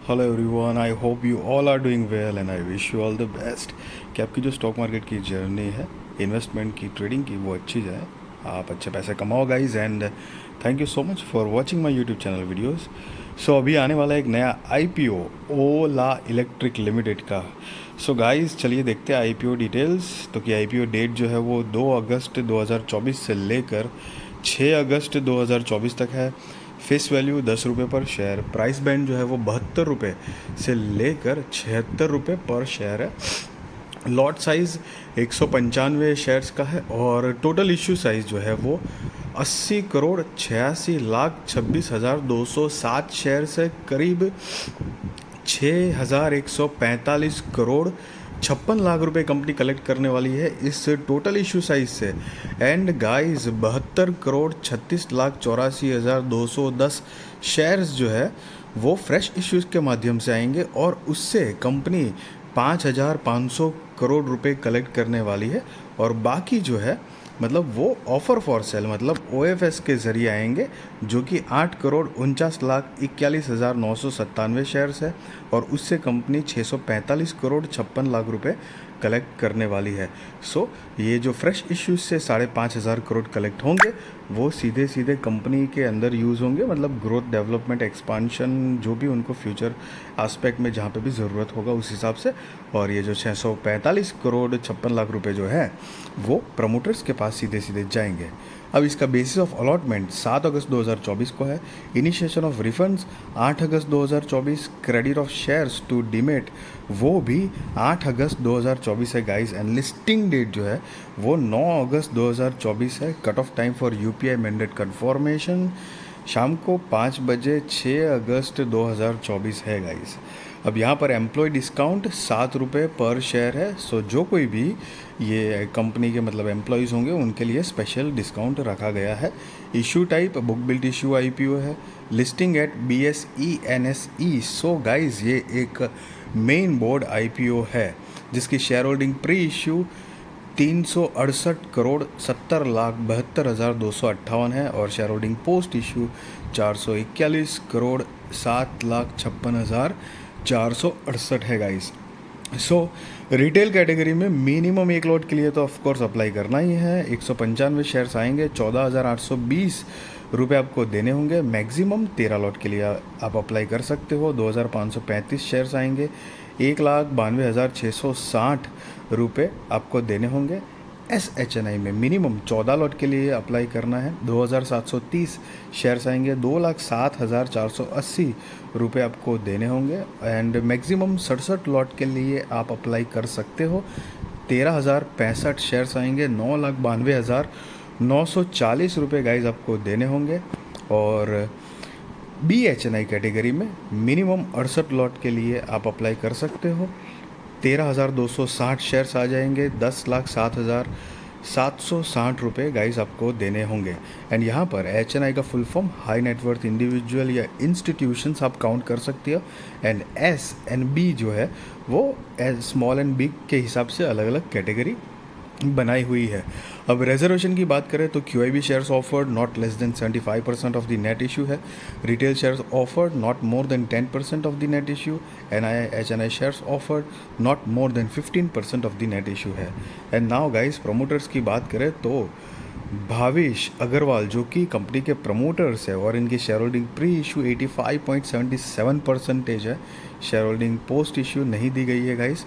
Hello everyone, I hope you all are doing well and I wish you all the best कि आपकी जो stock market की journey है, investment की, trading की, वो अच्छी जाए। आप अच्छे पैसे कमाओ guys, and thank you so much for watching my YouTube channel videos. So अभी आने वाला है एक नया आईपीओ ओला इलेक्ट्रिक लिमिटेड का। सो गाइज चलिए देखते हैं आईपीओ डिटेल्स। तो कि आईपीओ डेट जो है वो 2 अगस्त 2024 से लेकर 6 अगस्त 2024 तक है। फेस वैल्यू 10 रुपये पर शेयर। प्राइस बैंड जो है वो 72 रुपये से लेकर 76 रुपये पर शेयर है। लॉट साइज़ 195 शेयर्स का है और टोटल इश्यू साइज़ जो है वो 80,86,26,207 शेयर्स है। करीब 6,145 करोड़ 56 लाख रुपए कंपनी कलेक्ट करने वाली है इस टोटल इशू साइज से। And guys 72 crore 36 lakh 84,210 shares जो है वो फ्रेश इश्यूज के माध्यम से आएंगे और उससे कंपनी 5,500 करोड़ रुपए कलेक्ट करने वाली है। और बाकी जो है मतलब वो ऑफ़र फॉर सेल मतलब ओएफएस के ज़रिए आएंगे, जो कि 8,49,41,997 शेयर्स है और उससे कंपनी 645 करोड़ 56 लाख रुपए कलेक्ट करने वाली है। सो ये जो फ्रेश इश्यूज से 5,500 करोड़ कलेक्ट होंगे वो सीधे सीधे कंपनी के अंदर यूज़ होंगे, मतलब ग्रोथ, डेवलपमेंट, एक्सपांशन, जो भी उनको फ्यूचर एस्पेक्ट में जहाँ पे भी ज़रूरत होगा उस हिसाब से। और ये जो 645 करोड़ 56 लाख रुपए जो है वो प्रमोटर्स के पास सीधे सीधे जाएंगे। अब इसका बेसिस ऑफ अलॉटमेंट 7 अगस्त 2024 को है। इनिशिएशन ऑफ रिफंड्स 8 अगस्त 2024। Credit of shares to demat वो भी 8 अगस्त 2024 है गाइस। एंड लिस्टिंग डेट जो है वो 9 अगस्त 2024 है। Cut off time for UPI mandate confirmation शाम को 5 बजे 6 अगस्त 2024 है गाइस। अब यहाँ पर एम्प्लॉय डिस्काउंट 7 रुपये पर शेयर है। सो जो कोई भी ये कंपनी के मतलब एम्प्लॉयज़ होंगे उनके लिए स्पेशल डिस्काउंट रखा गया है। Issue type book built issue IPO है। Listing at BSE NSE. So guys ये एक मेन बोर्ड आईपीओ है जिसकी share holding pre issue 368 crore 70 lakh 72,258 है और share holding post issue 441 crore 7,56,468 है गाइस। सो रिटेल कैटेगरी में मिनिमम एक लॉट के लिए तो ऑफकोर्स अप्लाई करना ही है। 195 शेयर्स आएंगे, 14,820 रुपये आपको देने होंगे। मैक्सिमम 13 लॉट के लिए आप अप्लाई कर सकते हो। 2,535 शेयर्स आएंगे, 1,92,660 रुपये आपको देने होंगे। SHNI में मिनिमम 14 लॉट के लिए अप्लाई करना है। 2,730 शेयर्स आएंगे, 2,07,480 रुपये आपको देने होंगे। एंड मैक्सिमम 67 लॉट के लिए आप अप्लाई कर सकते हो। 13,065 शेयर्स आएंगे, 9,92,940 रुपये गाइज आपको देने होंगे। और BHNI कैटेगरी में मिनिमम 68 लॉट के लिए आप अप्लाई कर सकते हो। 13,260 शेयर्स आ जाएंगे, 10,07,760 रुपये गाइस आपको देने होंगे। एंड यहाँ पर HNI का full form high net worth individual या इंस्टीट्यूशंस आप काउंट कर सकते हो। एंड S&B जो है वो स्मॉल एंड बिग के हिसाब से अलग अलग कैटेगरी बनाई हुई है। अब रिजर्वेशन की बात करें तो QIB shares offered not less than 75% of the net issue है। Retail shares offered not more than 10% of the net issue. HNI shares offered not more than 15% of the net issue है। And now guys promoters की बात करें तो भावेश अग्रवाल जो कि company के promoters है और इनकी शेयर होल्डिंग प्री इशू 85.77% है। शेयर होल्डिंग पोस्ट इशू नहीं दी गई है गाइस।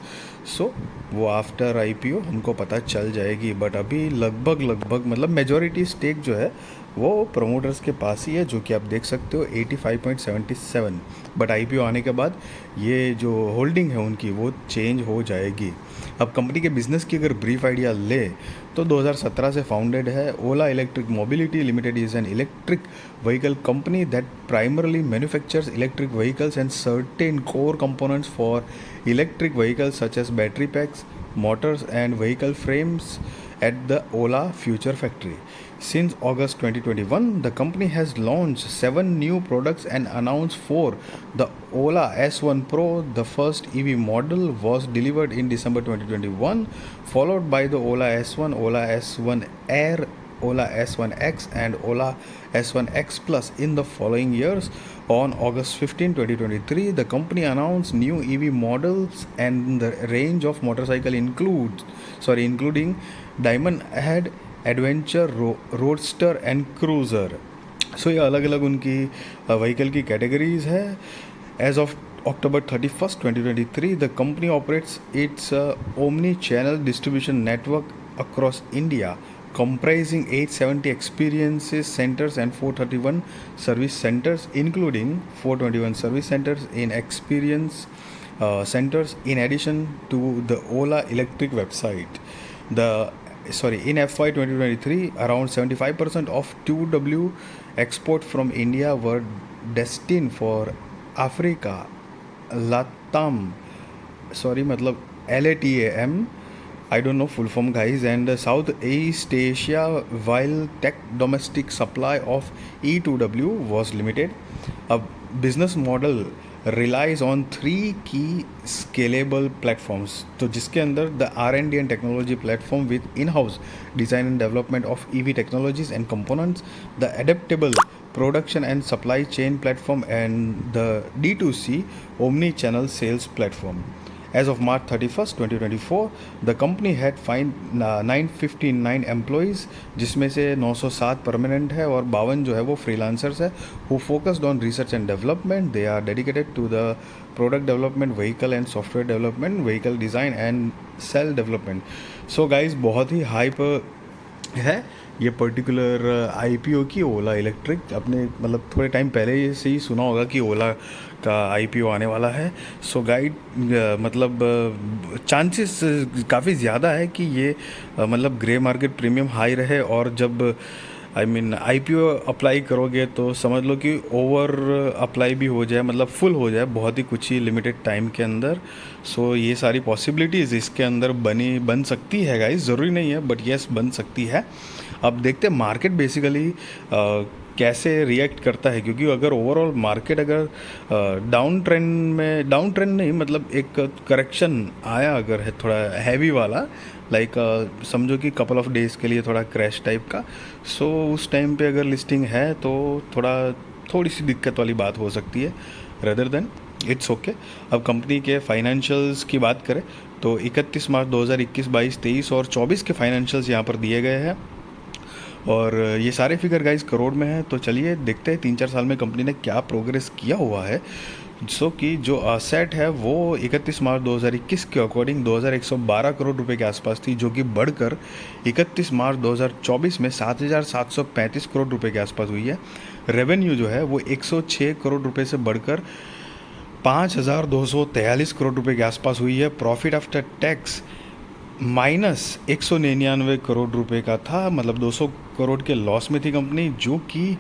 सो वो आफ्टर आईपीओ हमको पता चल जाएगी, बट अभी लगभग मतलब मेजॉरिटी स्टेक जो है वो प्रमोटर्स के पास ही है, जो कि आप देख सकते हो 85.77। बट आईपीओ आने के बाद ये जो होल्डिंग है उनकी वो चेंज हो जाएगी। अब कंपनी के बिजनेस की अगर ब्रीफ आइडिया ले तो 2017 से फाउंडेड है। Ola electric mobility limited is an electric vehicle company that primarily manufactures electric vehicles and certain core components for electric vehicles such as battery packs, motors and vehicle frames at the Ola Future Factory. Since August 2021, the company has launched 7 new products and announced 4. The Ola S1 Pro, the first EV model, was delivered in December 2021, followed by the Ola S1, Ola S1 Air Ola S1X and Ola S1X Plus in the following years. On August 15, 2023, the company announced new EV models and the range of motorcycle including Diamond Head, Adventure, Roadster and Cruiser. So ये अलग अलग उनकी vehicle की categories है. As of October 31st, 2023, the company operates its omni-channel distribution network across India, comprising 870 experiences centers and 431 service centers, including 421 service centers in experience centers, in addition to the Ola Electric website. In FY 2023, around 75% of 2W export from India were destined for Africa, LATAM, LATAM, I don't know full form guys, and Southeast Asia, while tech domestic supply of E2W was limited. A business model relies on 3 key scalable platforms, तो जिसके अंदर the R&D and technology platform with in-house design and development of EV technologies and components, the adaptable production and supply chain platform, and the D2C omni-channel sales platform. As of March 31st, 2024, the company had 959 employees, जिसमें से 907 permanent है और 52 जो है वो freelancers है, who focused on research and development. They are dedicated to the product development, vehicle and software development, vehicle design and cell development. So guys, बहुत ही hype है ये पर्टिकुलर IPO की. ओला इलेक्ट्रिक आपने मतलब थोड़े टाइम पहले से ही सुना होगा कि ओला का IPO आने वाला है. सो गाइड मतलब चांसेस काफ़ी ज़्यादा है कि ये मतलब ग्रे मार्केट प्रीमियम हाई रहे, और जब IPO अप्लाई करोगे तो समझ लो कि ओवर अप्लाई भी हो जाए, मतलब फुल हो जाए बहुत ही कुछ ही लिमिटेड टाइम के अंदर. सो ये सारी पॉसिबिलिटीज़ इसके अंदर बन सकती है गाइस, ज़रूरी नहीं है बट यस बन सकती है. अब देखते हैं मार्केट बेसिकली कैसे रिएक्ट करता है, क्योंकि अगर ओवरऑल मार्केट अगर डाउन ट्रेंड नहीं मतलब एक करेक्शन आया अगर है थोड़ा हैवी वाला, लाइक समझो कि कपल ऑफ डेज़ के लिए थोड़ा क्रैश टाइप का, सो उस टाइम पे अगर लिस्टिंग है तो थोड़ी सी दिक्कत वाली बात हो सकती है. Rather than it's okay. अब कंपनी के फाइनेंशियल्स की बात करें तो 31 मार्च 2021, 22, 23 और 24 के फाइनेंशियल्स यहाँ पर दिए गए हैं, और ये सारे फिगर गाइस करोड़ में हैं. तो चलिए देखते हैं 3-4 साल में कंपनी ने क्या प्रोग्रेस किया हुआ है. कि जो असेट है वो 31 मार्च 2021 के अकॉर्डिंग 2112 करोड़ रुपए के आसपास थी, जो कि बढ़कर 31 मार्च 2024 में 7735 करोड़ रुपए के आसपास हुई है. रेवेन्यू जो है वो 106 करोड़ रुपए से बढ़कर 5243 करोड़ रुपए के आसपास हुई है. प्रॉफिट आफ्टर टैक्स -199 करोड़ रुपए का था, मतलब 200 करोड़ के लॉस में थी कंपनी, जो कि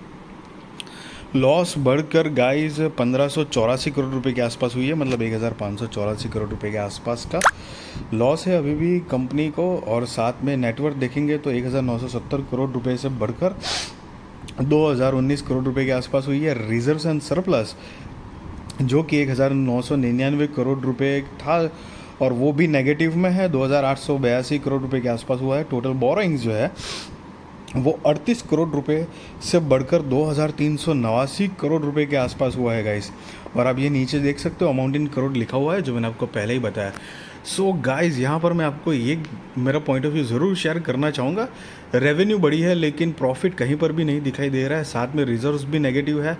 लॉस बढ़कर गाइस 1584 करोड़ रुपए के आसपास हुई है, मतलब 1584 करोड़ रुपए के आसपास का लॉस है अभी भी कंपनी को. और साथ में नेटवर्थ देखेंगे तो 1970 करोड़ रुपए से बढ़कर 2019 करोड़ रुपए के आसपास हुई है. रिजर्व्स एंड सरप्लस जो कि 1999 करोड़ रुपए था, और वो भी नेगेटिव में है, 2882 करोड़ रुपए के आसपास हुआ है. टोटल बोरोइंग्स जो है वो 38 करोड़ रुपए से बढ़कर 2389 करोड़ रुपए के आसपास हुआ है गाइस. और आप ये नीचे देख सकते हो अमाउंट इन करोड़ लिखा हुआ है, जो मैंने आपको पहले ही बताया. सो गाइस यहाँ पर मैं आपको ये मेरा पॉइंट ऑफ व्यू ज़रूर शेयर करना चाहूँगा. रेवेन्यू बढ़ी है लेकिन प्रॉफिट कहीं पर भी नहीं दिखाई दे रहा है, साथ में रिजर्व्स भी नेगेटिव है,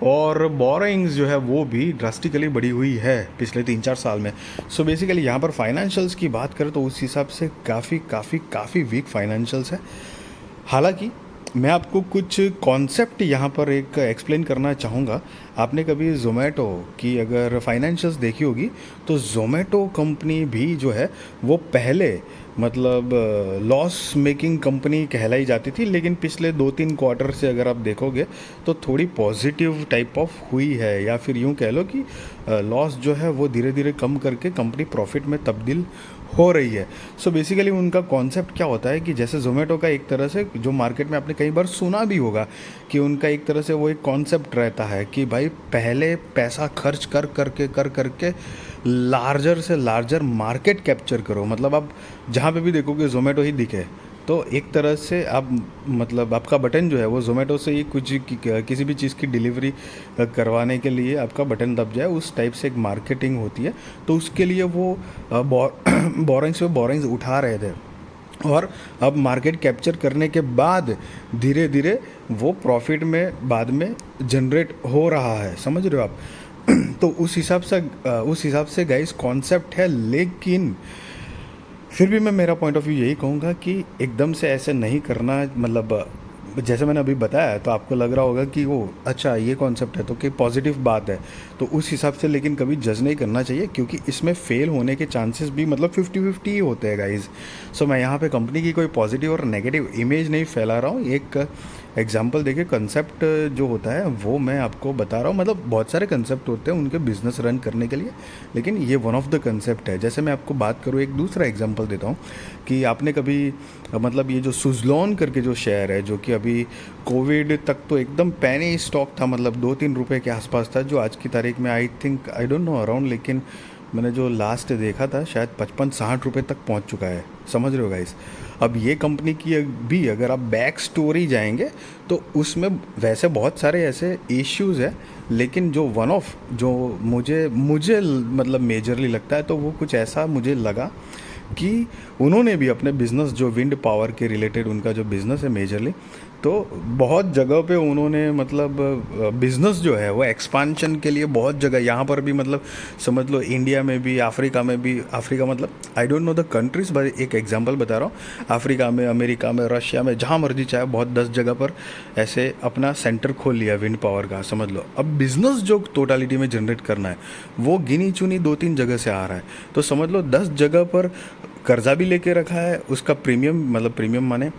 और बोरोइंग्स जो है वो भी ड्रास्टिकली बढ़ी हुई है पिछले 3-4 साल में. सो बेसिकली यहाँ पर फाइनेंशियल्स की बात करें तो उस हिसाब से काफ़ी वीक फाइनेंशियल्स है. हालांकि मैं आपको कुछ कॉन्सेप्ट यहाँ पर एक एक्सप्लेन करना चाहूँगा. आपने कभी ज़ोमैटो की अगर फाइनेंशियल्स देखी होगी तो ज़ोमैटो कंपनी भी जो है वो पहले मतलब लॉस मेकिंग कंपनी कहलाई जाती थी, लेकिन पिछले 2-3 क्वार्टर से अगर आप देखोगे तो थोड़ी पॉजिटिव टाइप ऑफ हुई है, या फिर यूँ कह लो कि लॉस जो है वो धीरे धीरे कम करके कंपनी प्रॉफिट में तब्दील हो रही है. सो बेसिकली उनका कॉन्सेप्ट क्या होता है कि जैसे ज़ोमैटो का एक तरह से जो मार्केट में आपने कई बार सुना भी होगा कि उनका एक तरह से वो एक कॉन्सेप्ट रहता है कि भाई पहले पैसा खर्च कर करके लार्जर से लार्जर मार्केट कैप्चर करो. मतलब आप जहाँ पे भी देखोगे ज़ोमैटो ही दिखे, तो एक तरह से आप मतलब आपका बटन जो है वो ज़ोमेटो से ही कुछ किसी भी चीज़ की डिलीवरी करवाने के लिए आपका बटन दब जाए, उस टाइप से एक मार्केटिंग होती है। तो उसके लिए वो बोरिंग्स पे बोरिंग्स उठा रहे थे, और अब मार्केट कैप्चर करने के बाद धीरे धीरे वो प्रॉफिट में बाद में जनरेट हो रहा है, समझ रहे हो आप। तो उस हिसाब से गाइस कॉन्सेप्ट है, लेकिन फिर भी मैं मेरा पॉइंट ऑफ व्यू यही कहूँगा कि एकदम से ऐसे नहीं करना। मतलब जैसे मैंने अभी बताया तो आपको लग रहा होगा कि वो अच्छा ये कॉन्सेप्ट है तो कि पॉजिटिव बात है, तो उस हिसाब से लेकिन कभी जज नहीं करना चाहिए, क्योंकि इसमें फेल होने के चांसेस भी मतलब 50-50 ही होते हैं गाइज। सो मैं यहाँ पे कंपनी की कोई पॉजिटिव और नेगेटिव इमेज नहीं फैला रहा हूँ, एक एग्जाम्पल देखिए, कंसेप्ट जो होता है वो मैं आपको बता रहा हूँ। मतलब बहुत सारे कंसेप्ट होते हैं उनके बिजनेस रन करने के लिए, लेकिन ये वन ऑफ द कंसेप्ट है। जैसे मैं आपको बात करूँ, एक दूसरा एग्जाम्पल देता हूँ कि आपने कभी मतलब ये जो सुजलॉन करके जो शेयर है, जो कि अभी कोविड तक तो एकदम पैनी स्टॉक था, मतलब 2-3 रुपए के आसपास था, जो आज की तारीख में I think I don't know around, लेकिन मैंने जो लास्ट देखा था शायद 55-60 रुपये तक पहुंच चुका है, समझ रहे हो गाइस। अब ये कंपनी की भी अगर आप बैक स्टोरी जाएंगे तो उसमें वैसे बहुत सारे ऐसे इश्यूज़ है, लेकिन जो वन ऑफ जो मुझे मतलब मेजरली लगता है, तो वो कुछ ऐसा मुझे लगा कि उन्होंने भी अपने बिज़नेस जो विंड पावर के रिलेटेड उनका जो बिज़नेस है मेजरली, तो बहुत जगह पे उन्होंने मतलब बिज़नेस जो है वो एक्सपांशन के लिए बहुत जगह, यहाँ पर भी मतलब समझ लो इंडिया में भी, अफ्रीका में भी, अफ्रीका मतलब I don't know the countries, but एक एग्जांपल बता रहा हूँ, अफ्रीका में, अमेरिका में, रशिया में, जहाँ मर्जी चाहे, बहुत 10 जगह पर ऐसे अपना सेंटर खोल लिया विंड पावर का, समझ लो। अब बिज़नेस जो टोटलिटी में जनरेट करना है वो गिनी चुनी 2-3 जगह से आ रहा है, तो समझ लो 10 जगह पर कर्जा भी लेके रखा है, उसका प्रीमियम मतलब प्रीमियम माने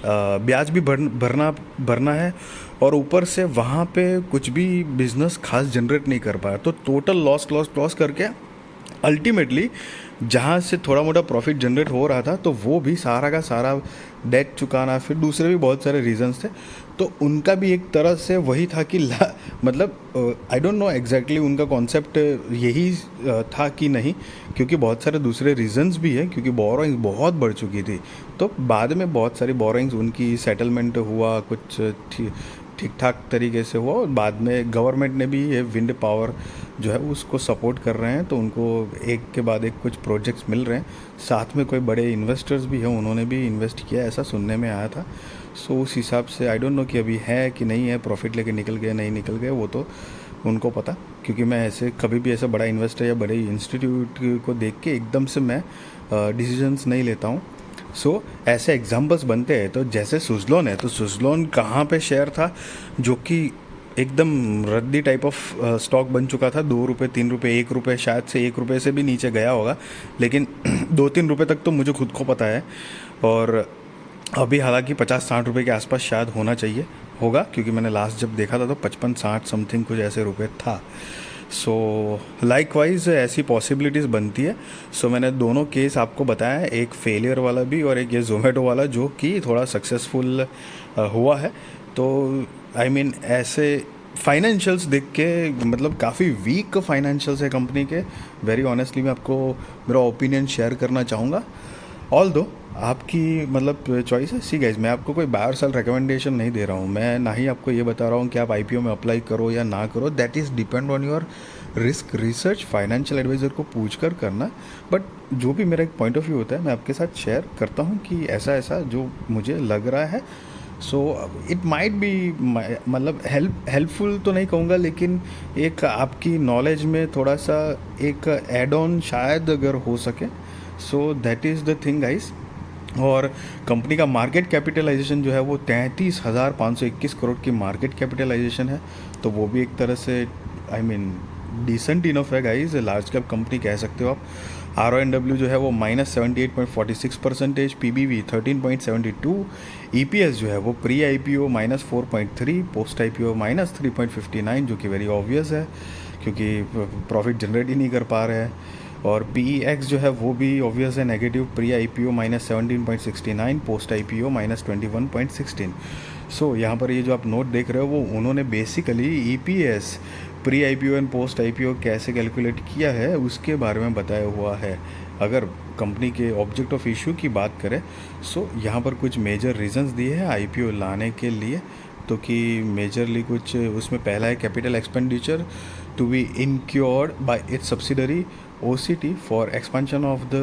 ब्याज भी भरना है, और ऊपर से वहाँ पे कुछ भी बिजनेस खास जनरेट नहीं कर पाया, तो टोटल लॉस करके अल्टीमेटली जहाँ से थोड़ा मोटा प्रॉफिट जनरेट हो रहा था, तो वो भी सारा का सारा डेट चुकाना, फिर दूसरे भी बहुत सारे रीजंस थे, तो उनका भी एक तरह से वही था कि मतलब आई डोंट नो एग्जैक्टली उनका कॉन्सेप्ट यही था कि नहीं, क्योंकि बहुत सारे दूसरे रीजंस भी है, क्योंकि बोरोइंग्स बहुत बढ़ चुकी थी, तो बाद में बहुत सारी बोरोइंग्स उनकी सेटलमेंट हुआ, कुछ ठीक ठाक तरीके से हुआ, और बाद में गवर्नमेंट ने भी ये विंड पावर जो है उसको सपोर्ट कर रहे हैं, तो उनको एक के बाद एक कुछ प्रोजेक्ट्स मिल रहे हैं, साथ में कोई बड़े इन्वेस्टर्स भी हैं, उन्होंने भी इन्वेस्ट किया, ऐसा सुनने में आया था। सो उस हिसाब से आई डोंट नो कि अभी है कि नहीं है, प्रॉफिट लेके निकल गए नहीं निकल गए, वो तो उनको पता, क्योंकि मैं ऐसे कभी भी ऐसा बड़ा इन्वेस्टर या बड़े इंस्टीट्यूट को देख के एकदम से मैं डिसीजंस नहीं लेता हूँ। ऐसे एग्जांपल्स बनते हैं, तो जैसे सुजलॉन है, तो सुजलॉन कहाँ पे शेयर था जो कि एकदम रद्दी टाइप ऑफ स्टॉक बन चुका था, 2 रुपये 3 रुपये 1 रुपये, शायद से 1 रुपये से भी नीचे गया होगा, लेकिन 2-3 रुपये तक तो मुझे खुद को पता है, और अभी हालांकि 50-60 रुपये के आसपास शायद होना चाहिए होगा, क्योंकि मैंने लास्ट जब देखा था तो 55-60 समथिंग कुछ ऐसे रुपये था। सो लाइकवाइज ऐसी पॉसिबिलिटीज़ बनती है। सो मैंने दोनों केस आपको बताया है, एक फेलियर वाला भी और एक ये ज़ोमेटो वाला जो कि थोड़ा सक्सेसफुल हुआ है। तो आई मीन ऐसे फाइनेंशियल्स देख के मतलब काफ़ी वीक फाइनेंशियल्स है कंपनी के, वेरी ऑनेस्टली मैं आपको मेरा ओपिनियन शेयर करना चाहूँगा। ऑल दो आपकी मतलब चॉइस है। सी गाइज, मैं आपको कोई बाय और सेल रिकमेंडेशन नहीं दे रहा हूँ, मैं ना ही आपको ये बता रहा हूँ कि आप आईपीओ में अप्लाई करो या ना करो, that is depend on your risk research, financial advisor को पूछ कर करना। बट जो भी मेरा एक पॉइंट ऑफ व्यू होता है मैं आपके साथ शेयर करता हूँ कि ऐसा ऐसा जो मुझे लग रहा है। सो इट माइट बी मतलब हेल्पफुल तो नहीं कहूँगा, लेकिन एक आपकी नॉलेज में थोड़ा सा एक एड ऑन शायद अगर हो सके। So that is the thing guys. और कंपनी का मार्केट कैपिटलाइजेशन जो है वो 33,521 करोड़ की मार्केट कैपिटलाइजेशन है, तो वो भी एक तरह से आई मीन डिसेंट इनफ है गाइज, लार्ज कैप कंपनी कह सकते हो आप। RONW जो है वो -78.46%, PBV 13.72, EPS जो है वो प्री IPO -4.3, पोस्ट IPO -3.59, जो कि वेरी ऑब्वियस है क्योंकि प्रॉफिट जनरेट ही नहीं कर पा रहे हैं। और PEX जो है वो भी ऑब्वियस है negative, pre IPO -17.69, post IPO -21.16। सो यहाँ पर ये जो आप नोट देख रहे हो वो उन्होंने basically EPS pre IPO and post IPO कैसे कैलकुलेट किया है उसके बारे में बताया हुआ है। अगर कंपनी के ऑब्जेक्ट ऑफ इशू की बात करें सो यहाँ पर कुछ मेजर रीजंस दिए हैं आईपीओ लाने के लिए। तो कि मेजरली कुछ उसमें पहला है capital expenditure to be incurred by its subsidiary OCT for expansion of the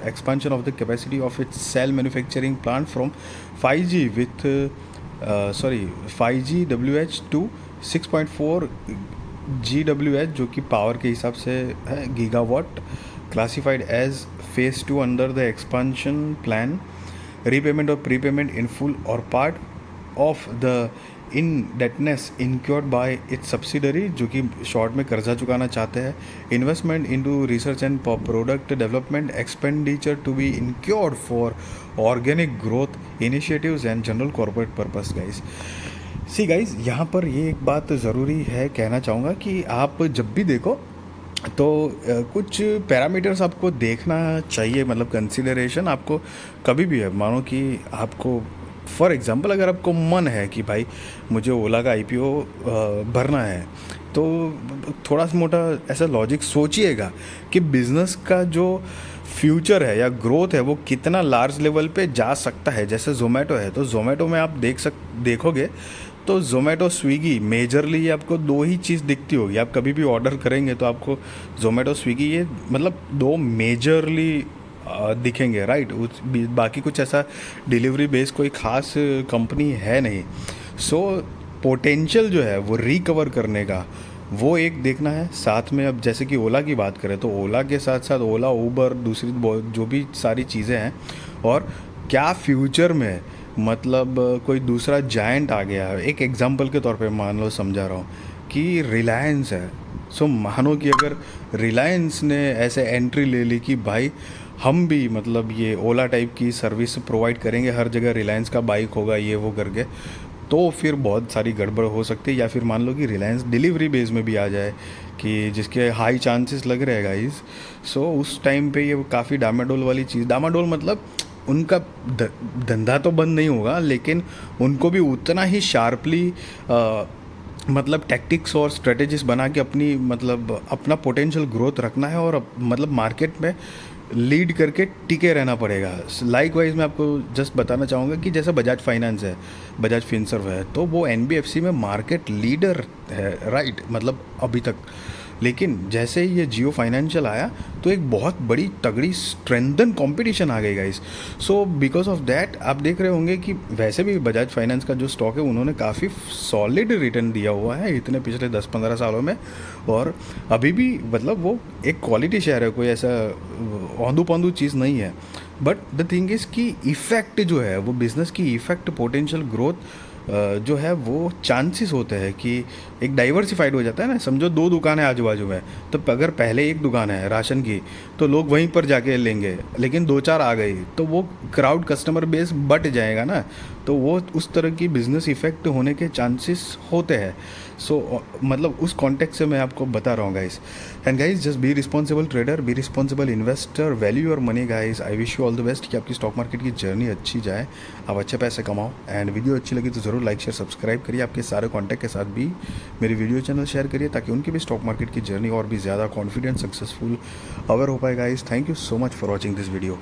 expansion of the capacity of its cell manufacturing plant from 5G with 5G WH to 6.4 GWH जो कि पावर के हिसाब से है gigawatt, classified as phase 2 under the expansion plan, repayment और prepayment in full और part of the indebtedness incurred by its subsidiary जो कि शॉर्ट में कर्जा चुकाना चाहते हैं, investment into research and product development, expenditure to be incurred for organic growth initiatives and general corporate purpose. Guys see guys यहाँ पर ये एक बात ज़रूरी है कहना चाहूँगा कि आप जब भी देखो तो कुछ पैरामीटर्स आपको देखना चाहिए, मतलब कंसिडरेशन आपको कभी भी है। मानो कि आपको फॉर एग्ज़ाम्पल अगर आपको मन है कि भाई मुझे ओला का आईपीओ भरना है तो थोड़ा सा मोटा ऐसा लॉजिक सोचिएगा कि बिज़नेस का जो फ्यूचर है या ग्रोथ है वो कितना लार्ज लेवल पे जा सकता है। जैसे जोमेटो है तो जोमेटो में आप देखोगे तो जोमेटो स्विगी मेजरली आपको दो ही चीज़ दिखती होगी। आप कभी भी ऑर्डर करेंगे तो आपको जोमेटो स्विगी ये मतलब दो मेजरली दिखेंगे, राइट। बाकी कुछ ऐसा डिलीवरी बेस कोई ख़ास कंपनी है नहीं। सो पोटेंशियल जो है वो रिकवर करने का वो एक देखना है। साथ में अब जैसे कि ओला की बात करें तो ओला के साथ साथ ओला, उबर, दूसरी जो भी सारी चीज़ें हैं, और क्या फ्यूचर में मतलब कोई दूसरा जायंट आ गया है। एक एग्जांपल के तौर पे मान लो समझा रहा हूँ कि रिलायंस है। सो मानो कि अगर रिलायंस ने ऐसे एंट्री ले ली कि भाई हम भी मतलब ये ओला टाइप की सर्विस प्रोवाइड करेंगे, हर जगह रिलायंस का बाइक होगा ये वो करके, तो फिर बहुत सारी गड़बड़ हो सकती है। या फिर मान लो कि रिलायंस डिलीवरी बेस में भी आ जाए कि जिसके हाई चांसेस लग रहे हैं गाइस। सो उस टाइम पे ये काफ़ी डामाडोल वाली चीज़, डामाडोल मतलब उनका धंधा तो बंद नहीं होगा लेकिन उनको भी उतना ही शार्पली मतलब टैक्टिक्स और स्ट्रेटेजीज बना के अपनी मतलब अपना पोटेंशियल ग्रोथ रखना है और मतलब मार्केट में लीड करके टिके रहना पड़ेगा। लाइक वाइज मैं आपको जस्ट बताना चाहूँगा कि जैसे बजाज फाइनेंस है, बजाज फिनसर्व है, तो वो NBFC में मार्केट लीडर है, राइट, मतलब अभी तक। लेकिन जैसे ही ये जियो फाइनेंशियल आया तो एक बहुत बड़ी तगड़ी स्ट्रेंथन कंपटीशन आ गई guys. So because of that आप देख रहे होंगे कि वैसे भी बजाज फाइनेंस का जो स्टॉक है उन्होंने काफ़ी सॉलिड रिटर्न दिया हुआ है इतने पिछले 10-15 सालों में, और अभी भी मतलब वो एक क्वालिटी शेयर है, कोई ऐसा औंधू पौंधू चीज़ नहीं है। बट द थिंग इज़ कि इफ़ेक्ट जो है वो बिज़नेस की इफ़ेक्ट पोटेंशियल ग्रोथ जो है वो चांसेस होते हैं कि एक डाइवर्सिफाइड हो जाता है ना। समझो 2 दुकानें आजू बाजू में, तो अगर पहले एक दुकान है राशन की तो लोग वहीं पर जाके लेंगे, लेकिन 2-4 आ गई तो वो क्राउड कस्टमर बेस बट जाएगा ना, तो वो उस तरह की बिजनेस इफेक्ट होने के चांसेस होते हैं। सो मतलब उस कॉन्टेक्स्ट से मैं आपको बता रहा हूँ guys. And guys just be responsible trader, be responsible investor, value your money guys. I wish you all the best कि आपकी स्टॉक मार्केट की जर्नी अच्छी जाए, आप अच्छे पैसे कमाओ। एंड वीडियो अच्छी लगी तो ज़रूर लाइक शेयर सब्सक्राइब करिए, आपके सारे कॉन्टैक्ट के साथ भी मेरी वीडियो चैनल शेयर करिए ताकि उनकी भी स्टॉक मार्केट की जर्नी और भी ज़्यादा कॉन्फिडेंट सक्सेसफुल अवेयर हो पाए guys. Thank you so much for watching this video.